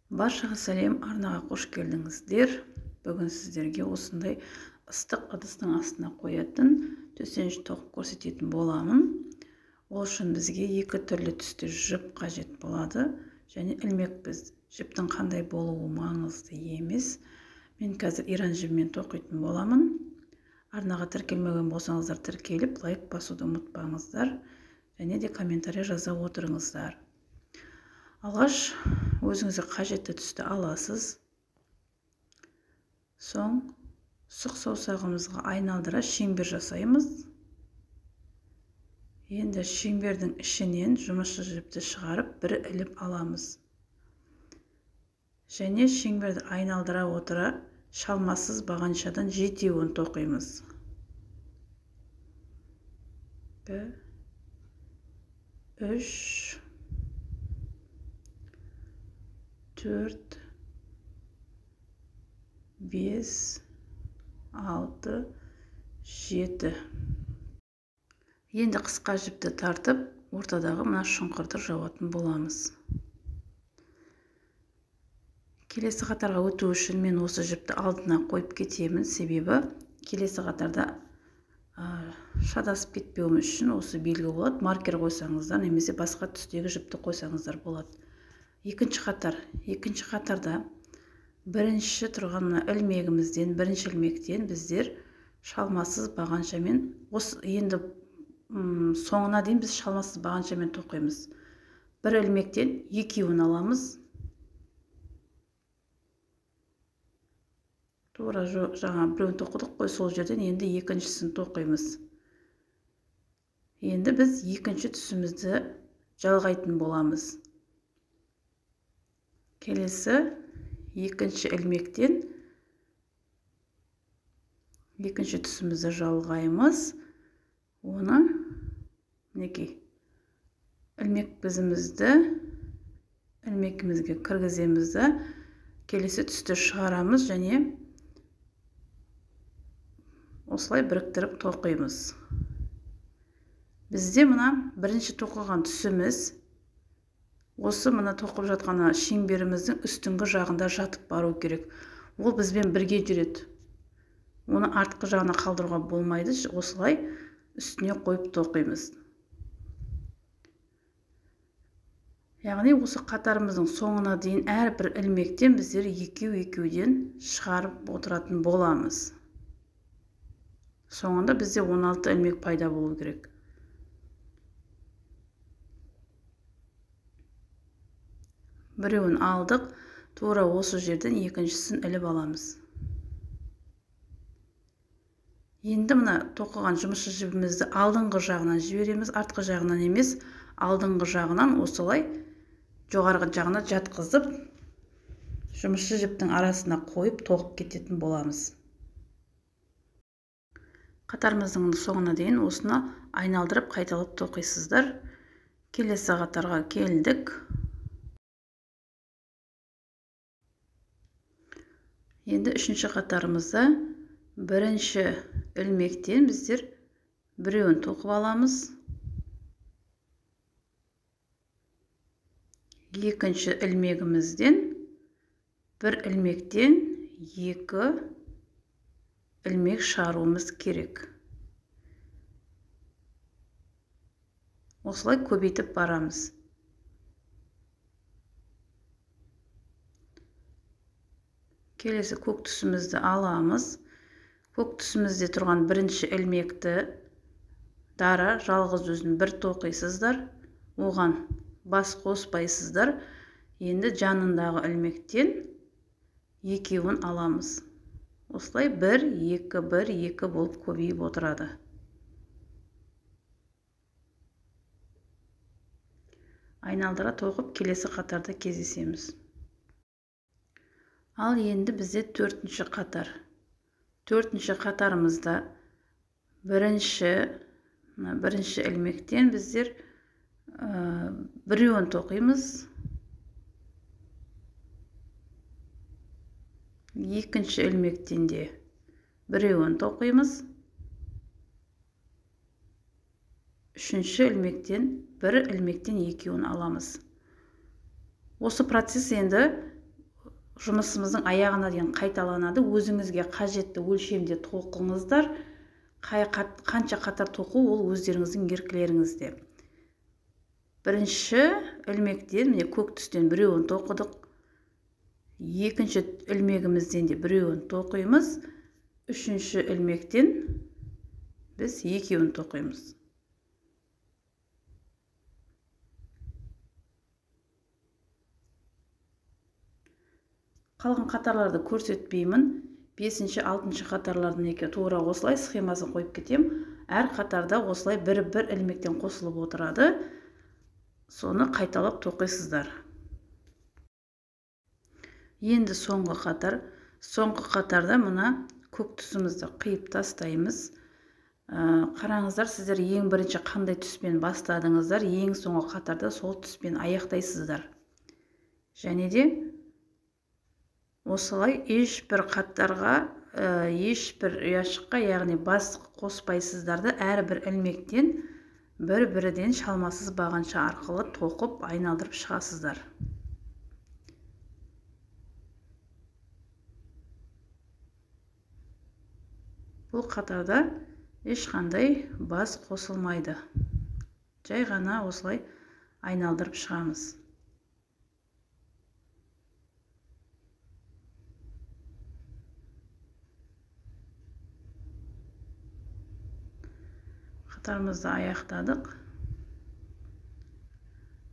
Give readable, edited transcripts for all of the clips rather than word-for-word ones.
Баршаға сәлем, арнаға қош келдіңіздер. Бүгін сіздерге осындай ыстық ыдыстың астына қоятын төсеніш тоқып көрсететін боламын. Ол үшін бізге екі түрлі түсті жіп қажет болады және ілмекпіз. Жіптің қандай болуы маңызды емес. Мен қазір иран жібімен тоқитын боламын. Арнаға тіркелмеген болсаңыздар тіркеліп, лайк басуды ұмытпаңыздар және де комментарий жаза отырыңыздар. Алғаш өзіңізге қажетті түсті аласыз. Соң сұқ саусағымызға айналдыра шеңбер жасаймыз. Енді шеңбердің ішінен жұмысшы жіпті шығарып бір іліп аламыз. Және шеңберді айналдыра отыра шалмасыз бағаншадан жетеуін тоқимыз. 1, 3, 4, 5, 6, 7. Енді қысқа жіпті тартып, ортадағы мына шұңқырды жауатын боламыз. Келесі қатарға өту үшін мен осы жіпті алдына қойып кетемін, себебі келесі қатарда шатасып кетпеуіміз үшін осы белгі болады. Маркер қойсаңыздар, немесе басқа түстегі жіпті қойсаңыздар болады. Екінші қатарда бірінші тұрған ілмегімізден, бірінші ілмектен біздер шалмасыз бағаншамен, енді соңына дейін біз шалмасыз бағаншамен тоқимыз. Бір ілмектен екеуін аламыз. Тура жаңа біреуін тоқыдық қой, сол жерден енді екіншісін тоқимыз. Енді біз екінші түсімізді жалғайтын боламыз. Келесі екінші ілмектен екінші түсімізді жалғаймыз. Оны мінекей ілмегімізге кіргіземіз. Келесі түсті шығарамыз және осылай біріктіріп тоқимыз. Бізде мына бірінші тоқыған түсіміз осы мына тоқып жатқан шеңберіміздің үстіңгі жағында жатып бару керек. Ол бізбен бірге жүреді. Оны артқы жағына қалдыруға болмайды. Осылай үстіне қойып тоқимыз. Яғни осы қатарымыздың соңына дейін әрбір ілмектен біздер екеуден шығарып отыратын боламыз. Соңында бізде 16 ілмек пайда болу керек. Біреуін алдық, тура осы жерден екіншісін іліп аламыз. Енді мына тоқыған жұмысшы жібімізді алдыңғы жағынан жібереміз, артқы жағынан емес, алдыңғы жағынан осылай жоғарғы жағына жатқызып, жұмысшы жіптің арасына қойып тоқып кететін боламыз. Қатарымыздың соңына дейін осыны айналдырып қайталап тоқисыздар. Келесі қатарға келдік. Енді үшінші қатарымызда бірінші ілмектен біздер біреуін тоқып аламыз. Екінші ілмегімізден бір ілмектен екі ілмек шығаруымыз керек. Осылай көбейтіп барамыз. Келесі көк түсімізді аламыз. Көк түсімізде тұрған бірінші ілмекті дара жалғыз өзін бір тоқисыздар. Оған бас қоспайсыздар. Енді жанындағы ілмектен екеуін аламыз. Осылай 1, 2, 1, 2 болып көбейіп отырады. Айналдыра тоқып келесі қатарда кездесеміз. Ал енді бізде төртінші қатар. Төртінші қатарымызда бірінші ілмектен біздер біреуін тоқимыз. Екінші ілмектен де біреуін тоқимыз. Үшінші бір ілмектен екеуін аламыз. Осы процесс енді жұмысымыздың аяғына дейін қайталанады. Өзіңізге қажетті өлшемде тоқыңыздар. Қанша қатар тоқу ол өздеріңіздің еркілеріңізде. Бірінші ілмектен міне көк түстен біреуін тоқыдық. Екінші ілмегімізден де біреуін тоқимыз. Үшінші ілмектен біз екеуін тоқимыз. Қалған қатарларды көрсетпеймін. 5-ші, 6-ші қатарлардың екеуі тура осылай схемасын қойып кетем. Әр қатарда осылай бір ілмектен қосылып отырады. Соны қайталап тоқисыздар. Енді соңғы қатар. Соңғы қатарда мына көк түсімізді қиып тастаймыз. Қараңыздар, сіздер ең бірінші қандай түспен бастадыңыздар, ең соңғы қатарда сол түспен аяқтайсыздар. Және де осылай ешбір қаттарға, ешбір ұяшыққа, яғни бас қоспайсыздарды, әрбір ілмектен бір-бірден шалмасыз бағанша арқылы тоқып айналдырып шығасыздар. Бұл қатарда ешқандай бас қосылмайды. Жай ғана осылай айналдырып шығамыз. Қатарымызды аяқтадық.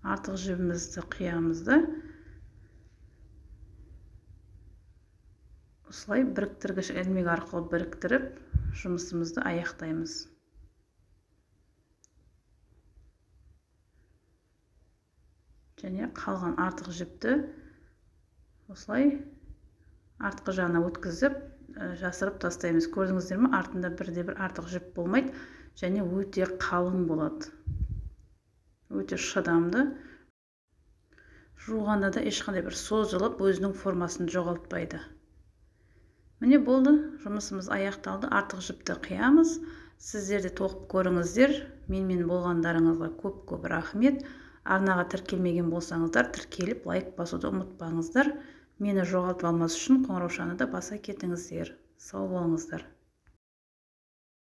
Артық жібімізді қиямызды. Осылай біріктіргіш ілмек арқылы біріктіріп, жұмысымызды аяқтаймыз. Және қалған артық жіпті осылай артқы жағына өткізіп, жасырып тастаймыз. Көрдіңіздер ме? Артында бірде-бір артық жіп болмайды. Және өте қалың болады. Өте шыдамды. Жуғанда да ешқандай бір созылып, өзінің формасын жоғалтпайды. Міне болды, жұмысымыз аяқталды. Артық жіпті қиямыз. Сіздер де тоқып көріңіздер. Менімен болғандарыңызға көп-көп рахмет. Арнаға тіркелмеген болсаңыздар, тіркеліп лайк басуды ұмытпаңыздар. Мені жоғалтып алмас үшін қоңыраушаны да баса кетіңіздер. Сау болыңыздар.